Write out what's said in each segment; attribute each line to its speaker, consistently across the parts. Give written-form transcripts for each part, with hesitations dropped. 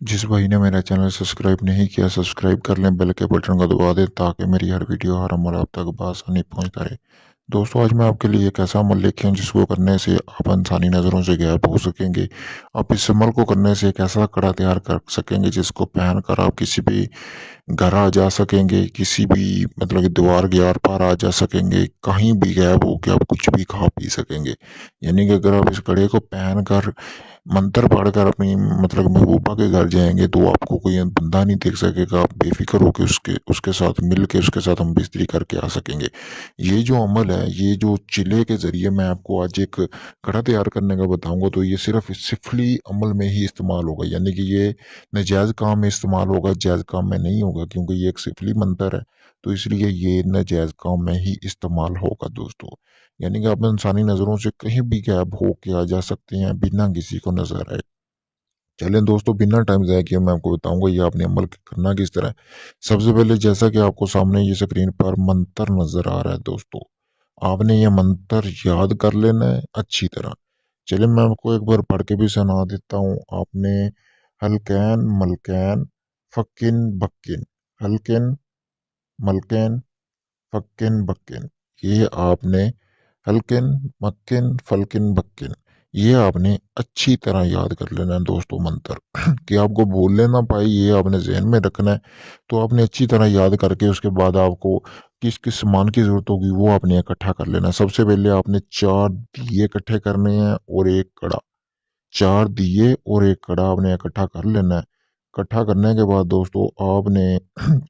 Speaker 1: जिस भाई ने मेरा चैनल सब्सक्राइब नहीं किया, सब्सक्राइब कर लें, बेल के बटन को दबा दें ताकि मेरी हर वीडियो हर अमल आप तक बआसानी पहुंचता रहे। दोस्तों, आज मैं आपके लिए एक ऐसा अमल लेके आया हूं जिसको करने से आप इंसानी नज़रों से गायब हो सकेंगे। आप इस अमल को करने से एक ऐसा कड़ा तैयार कर सकेंगे जिसको पहनकर आप किसी भी घर आ जा सकेंगे, किसी भी मतलब कि दीवार के आर पार आ जा सकेंगे, कहीं भी गायब होके आप कुछ भी खा पी सकेंगे। यानी कि अगर आप इस कड़े को पहनकर मंत्र पढ़कर अपनी मतलब महबूबा के घर जाएंगे तो आपको कोई बंदा नहीं देख सकेगा। आप बेफिक्र होकर उसके उसके साथ मिल के उसके साथ हम बिस्तरी करके आ सकेंगे। ये जो अमल है, ये जो चिले के ज़रिए मैं आपको आज एक कड़ा तैयार करने का बताऊंगा, तो ये सिर्फ सिफली अमल में ही इस्तेमाल होगा। यानी कि ये नाजायज़ काम में इस्तेमाल होगा, जायज़ काम में नहीं होगा, क्योंकि ये एक सिफली मंत्र है। तो इसलिए ये नाजायज़ काम में ही इस्तेमाल होगा दोस्तों। यानी कि आप इंसानी नज़रों से कहीं भी गायब हो के आ जा सकते हैं बिना किसी को नजर आए। चलें दोस्तों, बिना टाइम ज़ाया किए मैं आपको बताऊंगा ये आपने अमल करना किस तरह है। सबसे पहले जैसा कि आपको सामने ये स्क्रीन पर मंत्र नजर आ रहा है दोस्तों, आपने ये मंत्र याद कर लेना है अच्छी तरह। चलिए मैं आपको एक बार पढ़ के भी सुना देता हूँ। आपने हलकैन मलकैन फकिन बक्किन, हलकिन मलकैन फक्किन बक्किन, ये आपने हल्किन मक्किन फलकिन बक्किन, ये आपने अच्छी तरह याद कर लेना है दोस्तों मंत्र कि आपको भूलने ना पाए, ये आपने जहन में रखना है। तो आपने अच्छी तरह याद करके उसके बाद आपको किस किस सामान की जरूरत होगी वो आपने इकट्ठा कर लेना है। सबसे पहले आपने 4 दिए इकट्ठे करने हैं और एक कड़ा। 4 दिए और एक कड़ा आपने इकट्ठा कर लेना है। इकट्ठा करने के बाद दोस्तों आपने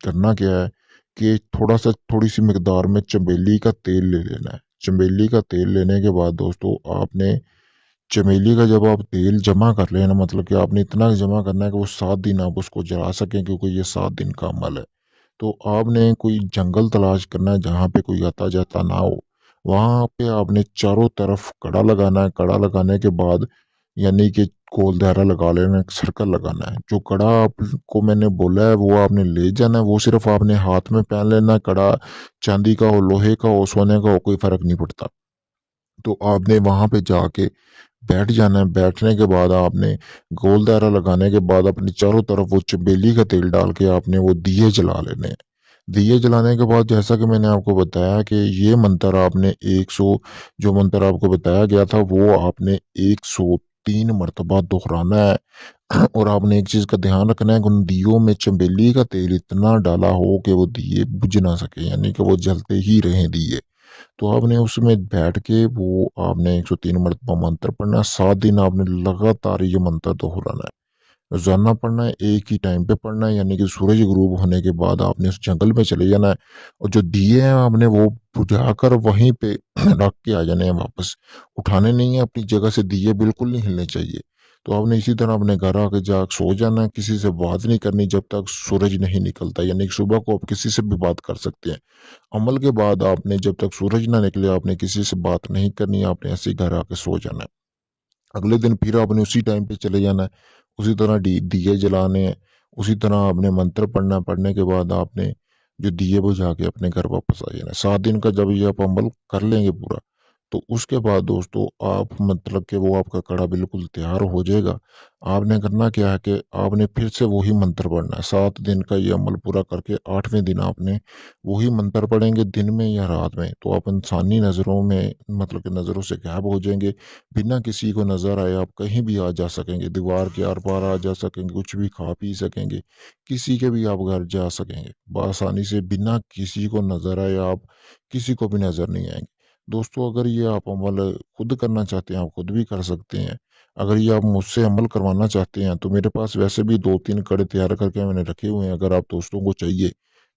Speaker 1: करना क्या है कि थोड़ी सी मिकदार में चमेली का तेल ले लेना है। चमेली का तेल लेने के बाद दोस्तों आपने चमेली का जब आप तेल जमा कर लेना, मतलब कि आपने इतना जमा करना है कि वो 7 दिन आप उसको जला सकें, क्योंकि ये 7 दिन का अमल है। तो आपने कोई जंगल तलाश करना है जहाँ पे कोई आता जाता ना हो। वहाँ पे आपने चारों तरफ कड़ा लगाना है। कड़ा लगाने के बाद यानी कि गोल दायरा लगा लेना है, सर्कल लगाना है। जो कड़ा आपको मैंने बोला है वो आपने ले जाना है, वो सिर्फ आपने हाथ में पहन लेना है। कड़ा चांदी का हो, लोहे का हो, सोने का हो, कोई फर्क नहीं पड़ता। तो आपने वहां पे जाके बैठ जाना है। बैठने के बाद आपने गोल दायरा लगाने के बाद अपनी चारों तरफ वो चमेली का तेल डाल के आपने वो दिए जला लेने हैं। दिए जलाने के बाद जैसा कि मैंने आपको बताया कि ये मंत्र आपने 100, जो मंत्र आपको बताया गया था वो आपने 103 मरतबा दोहराना है। और आपने एक चीज का ध्यान रखना है कि उन दियों में चमेली का तेल इतना डाला हो कि वो दिए बुझ ना सके, यानी कि वो जलते ही रहें दिए। तो आपने उसमें बैठ के वो आपने 103 मरतबा मंत्र पढ़ना है। 7 दिन आपने लगातार ये मंत्र दोहराना है। रोजाना पढ़ना है, एक ही टाइम पे पढ़ना है। यानी कि सूरज गुरूब होने के बाद आपने उस जंगल में चले जाना है और जो दिए हैं आपने वो बुझाकर वहीं पे रख के आ जाने हैं वापस। उठाने नहीं है अपनी जगह से, दिए बिल्कुल नहीं हिलने चाहिए। तो आपने इसी तरह अपने घर आके जाग सो जाना है। किसी से बात नहीं करनी जब तक सूरज नहीं निकलता। यानी कि सुबह को आप किसी से भी बात कर सकते हैं। अमल के बाद आपने जब तक सूरज ना निकले आपने किसी से बात नहीं करनी, आपने ऐसे ही घर आके सो जाना है। अगले दिन फिर आपने उसी टाइम पे चले जाना है, उसी तरह दिए जलाने हैं, उसी तरह आपने मंत्र पढ़ना है। पढ़ने के बाद आपने जो दिए बुझा के अपने घर वापस आ जाना है। 7 दिन का जब ये आप अमल कर लेंगे पूरा, तो उसके बाद दोस्तों आप मतलब कि वो आपका कड़ा बिल्कुल तैयार हो जाएगा। आपने करना क्या है कि आपने फिर से वही मंत्र पढ़ना है। 7 दिन का ये अमल पूरा करके 8वें दिन आपने वही मंत्र पढ़ेंगे, दिन में या रात में। तो आप इंसानी नज़रों में मतलब कि नज़रों से गायब हो जाएंगे। बिना किसी को नज़र आए आप कहीं भी आ जा सकेंगे, दीवार के आर पार आ जा सकेंगे, कुछ भी खा पी सकेंगे, किसी के भी आप घर जा सकेंगे बआसानी से, बिना किसी को नज़र आए आप किसी को भी नज़र नहीं आएंगे। दोस्तों, अगर ये आप अमल खुद करना चाहते हैं आप खुद भी कर सकते हैं। अगर ये आप मुझसे अमल करवाना चाहते हैं तो मेरे पास वैसे भी 2-3 कड़े तैयार करके मैंने रखे हुए हैं। अगर आप दोस्तों को चाहिए,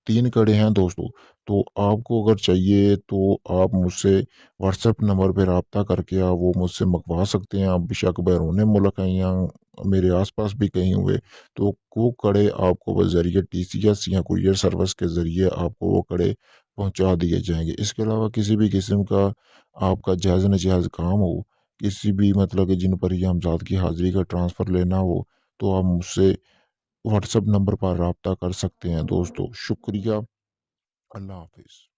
Speaker 1: 3 कड़े हैं दोस्तों, तो आपको अगर चाहिए तो आप मुझसे व्हाट्सएप नंबर पे रब्ता करके आप वो मुझसे मंगवा सकते हैं। आप बेशक बैरून मुल्क हैं या मेरे आसपास भी कहीं हुए, तो वो कड़े आपको बज़रिए टीसीएस या कुरियर सर्विस के ज़रिए आपको वो कड़े पहुंचा दिए जाएंगे। इसके अलावा किसी भी किस्म का आपका जायज़ नाजायज़ काम हो, किसी भी मतलब कि जिन पर ये हमज़ाद की हाज़िरी का ट्रांसफ़र लेना हो, तो आप मुझसे व्हाट्सएप नंबर पर रब्ता कर सकते हैं दोस्तों। शुक्रिया। अल्लाह हाफ़िज़।